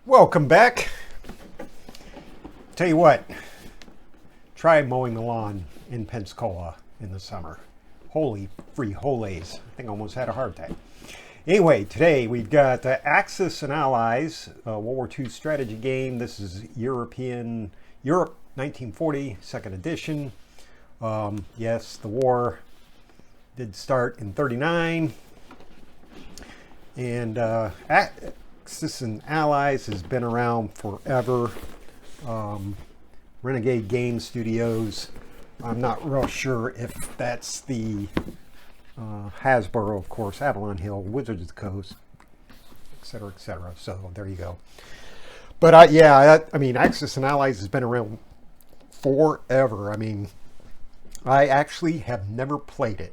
Welcome back. Tell you what, try mowing the lawn in Pensacola in the summer. Holy free holies. I think I almost had a heart attack. Anyway, today we've got Axis and Allies, World War II strategy game. This is Europe 1940, second edition. Yes, the war did start in 39. And Axis and Allies has been around forever. Renegade Game Studios. I'm not real sure if that's the Hasbro, of course, Avalon Hill, Wizards of the Coast, etc., etc. So there you go. But yeah, I mean, Axis and Allies has been around forever. I mean, I actually have never played it.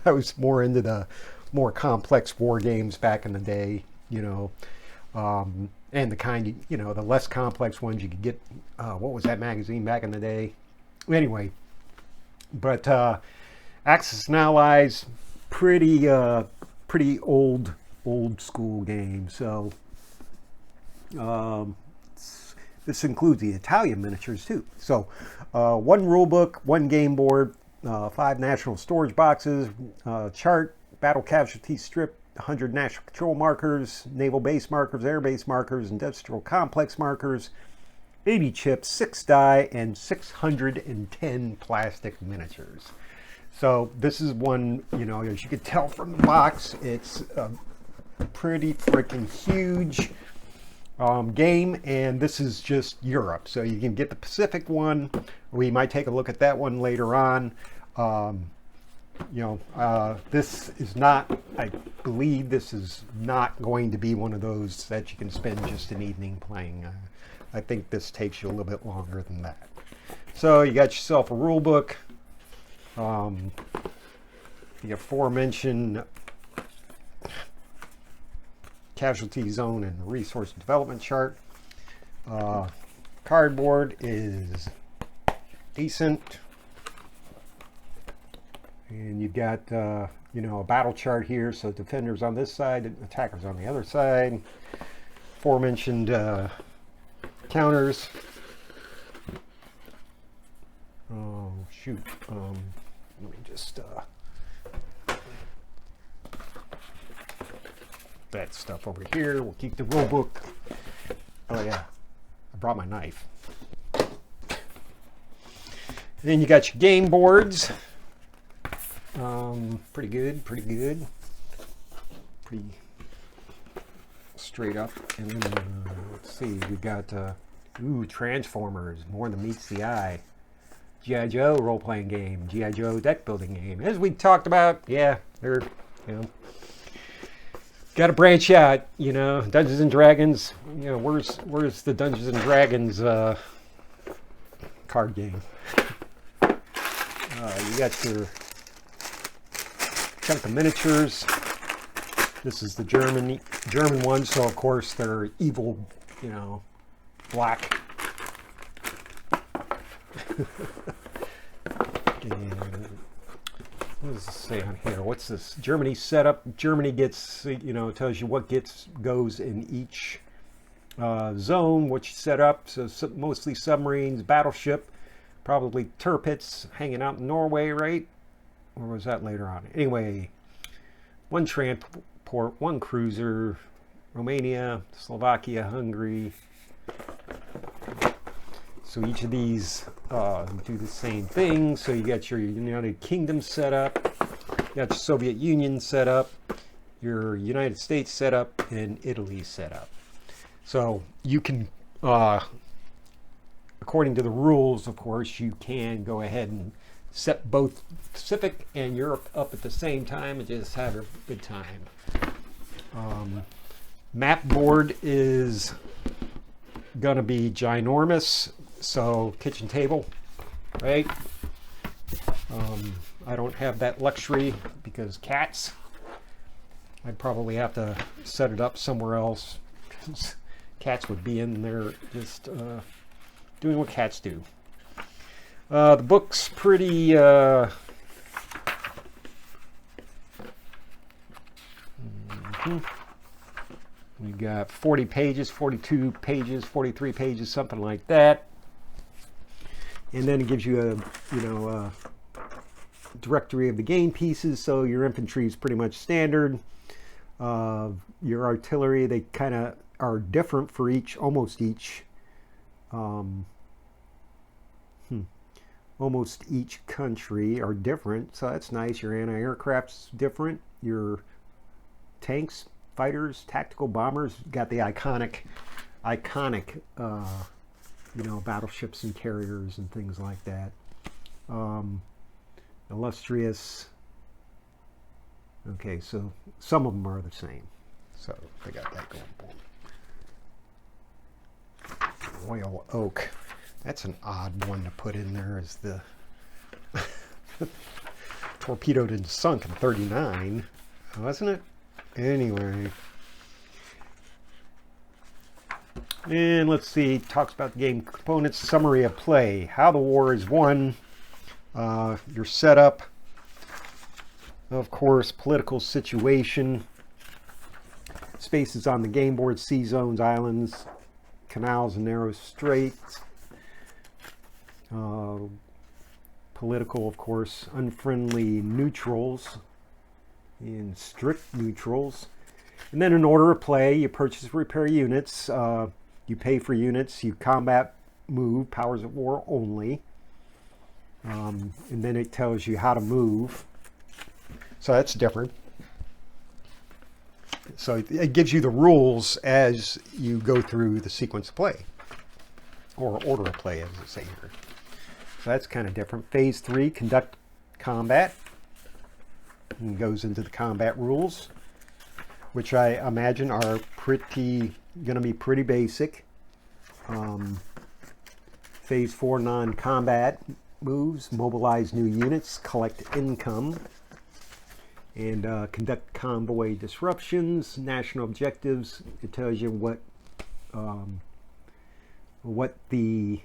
I was more into the more complex war games back in the day, you know, and the kind, you know, the less complex ones you could get. What was that magazine back in the day? Anyway, but Axis and Allies, pretty old school game. So this includes the Italian miniatures too. So one rule book, one game board, 5 national storage boxes, chart, battle casualty strip, 100 national control markers, naval base markers, air base markers, industrial complex markers, 80 chips, 6 die, and 610 plastic miniatures. So this is one, you know, as you can tell from the box, it's a pretty freaking huge game, and this is just Europe. So you can get the Pacific one. We might take a look at that one later on. You know, this is not, I believe this is not going to be one of those that you can spend just an evening playing. I think this takes you a little bit longer than that. So you got yourself a rule book, the aforementioned casualty zone and resource development chart. Cardboard is decent. And you've got, you know, a battle chart here. So defenders on this side, attackers on the other side. Aforementioned counters. Oh, shoot. Let me just... that stuff over here. We'll keep the rule book. Oh, yeah. I brought my knife. And then you got your game boards. Pretty good, pretty straight up. And then let's see, we got Transformers, more than meets the eye. G.I. Joe role-playing game, G.I. Joe deck building game. As we talked about, yeah, they're, you know, got to branch out, you know. Dungeons and Dragons, you know, where's the Dungeons and Dragons card game? You got your chunk of miniatures. This is the German one, so of course they're evil, you know, black. And what does this say on here? What's this? Germany setup. Germany gets, you know, tells you what goes in each zone, what you set up. So mostly submarines, battleship, probably Tirpitz hanging out in Norway, right? Or was that later on? Anyway, one transport, one cruiser, Romania, Slovakia, Hungary. So each of these do the same thing. So you got your United Kingdom set up, you got your Soviet Union set up, your United States set up, and Italy set up. So you can, according to the rules, of course, you can go ahead and set both Pacific and Europe up at the same time and just have a good time. Map board is gonna be ginormous, so kitchen table, right? I don't have that luxury because cats. I'd probably have to set it up somewhere else. Cats would be in there just doing what cats do. The book's pretty You got 40 pages, 42 pages, 43 pages, something like that. And then it gives you a directory of the game pieces. So your infantry is pretty much standard. Your artillery, they kind of are different for almost each country are different. So that's nice. Your anti-aircraft's different. Your tanks, fighters, tactical bombers, got the iconic battleships and carriers and things like that. Illustrious. Okay, so some of them are the same. So they got that going for them. Royal Oak. That's an odd one to put in there as the torpedoed and sunk in 39, wasn't it? Anyway. And let's see, talks about the game components, summary of play, how the war is won, your setup, of course, political situation, spaces on the game board, sea zones, islands, canals, and narrow straits, political, of course, unfriendly neutrals and strict neutrals. And then in order of play, you purchase and repair units, you pay for units, you combat, move, powers of war only, and then it tells you how to move. So that's different. So it gives you the rules as you go through the sequence of play, or order of play, as they say here. So that's kind of different. Phase 3, conduct combat, and goes into the combat rules, which I imagine are going to be pretty basic. Phase 4, non-combat moves, mobilize new units, collect income, and conduct convoy disruptions, national objectives. It tells you what is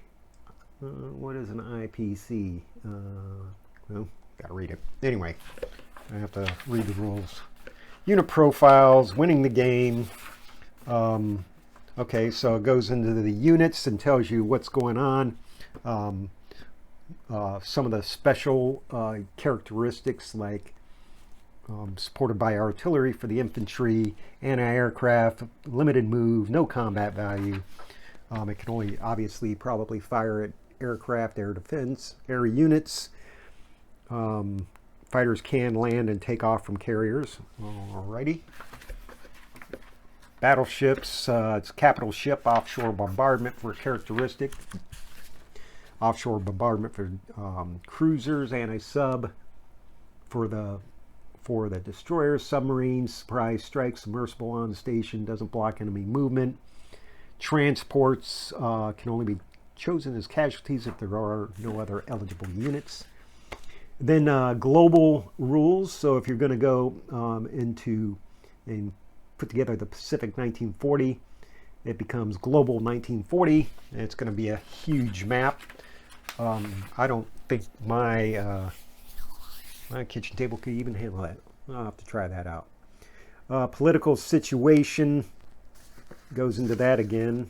an IPC? Well, gotta read it. Anyway, I have to read the rules. Unit profiles, winning the game. Okay, so it goes into the units and tells you what's going on. Some of the special characteristics, like supported by artillery for the infantry, anti-aircraft, limited move, no combat value. It can only obviously probably fire at aircraft, air defense, air units. Fighters can land and take off from carriers. Alrighty. Battleships, it's capital ship, offshore bombardment for a characteristic. Offshore bombardment for cruisers, anti-sub for the destroyers, submarines, surprise strike, submersible on station, doesn't block enemy movement. Transports can only be chosen as casualties if there are no other eligible units. Then global rules. So if you're going to go into and put together the Pacific 1940, it becomes Global 1940, and it's going to be a huge map. I don't think my kitchen table could even handle that. I'll have to try that out. Political situation goes into that again,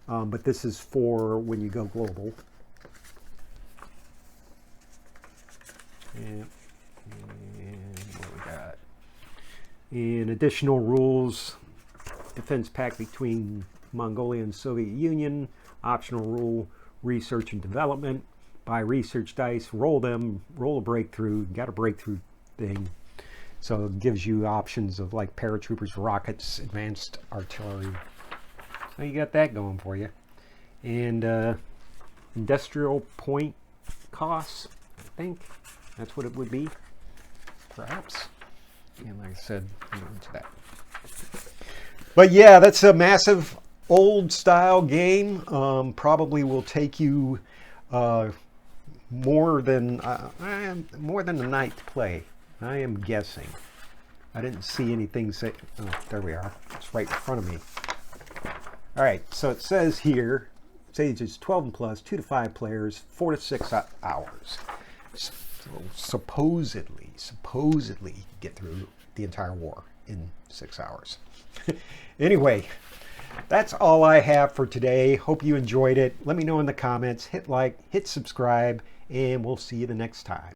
but this is for when you go global. And what we got? And additional rules, defense pact between Mongolia and Soviet Union, optional rule, research and development, buy research dice, roll them, roll a breakthrough, got a breakthrough thing. So it gives you options of like paratroopers, rockets, advanced artillery. So you got that going for you. And industrial point costs, I think that's what it would be, perhaps. And like I said, I'm into that. But yeah, that's a massive old style game. Probably will take you more than a night to play. I am guessing. I didn't see anything say. Oh, there we are. It's right in front of me. All right, so it says here, it's ages 12 and plus, 2 to 5 players, 4 to 6 hours. So supposedly get through the entire war. in 6 hours. Anyway, that's all I have for today. Hope you enjoyed it. Let me know in the comments. Hit like, hit subscribe, and we'll see you the next time.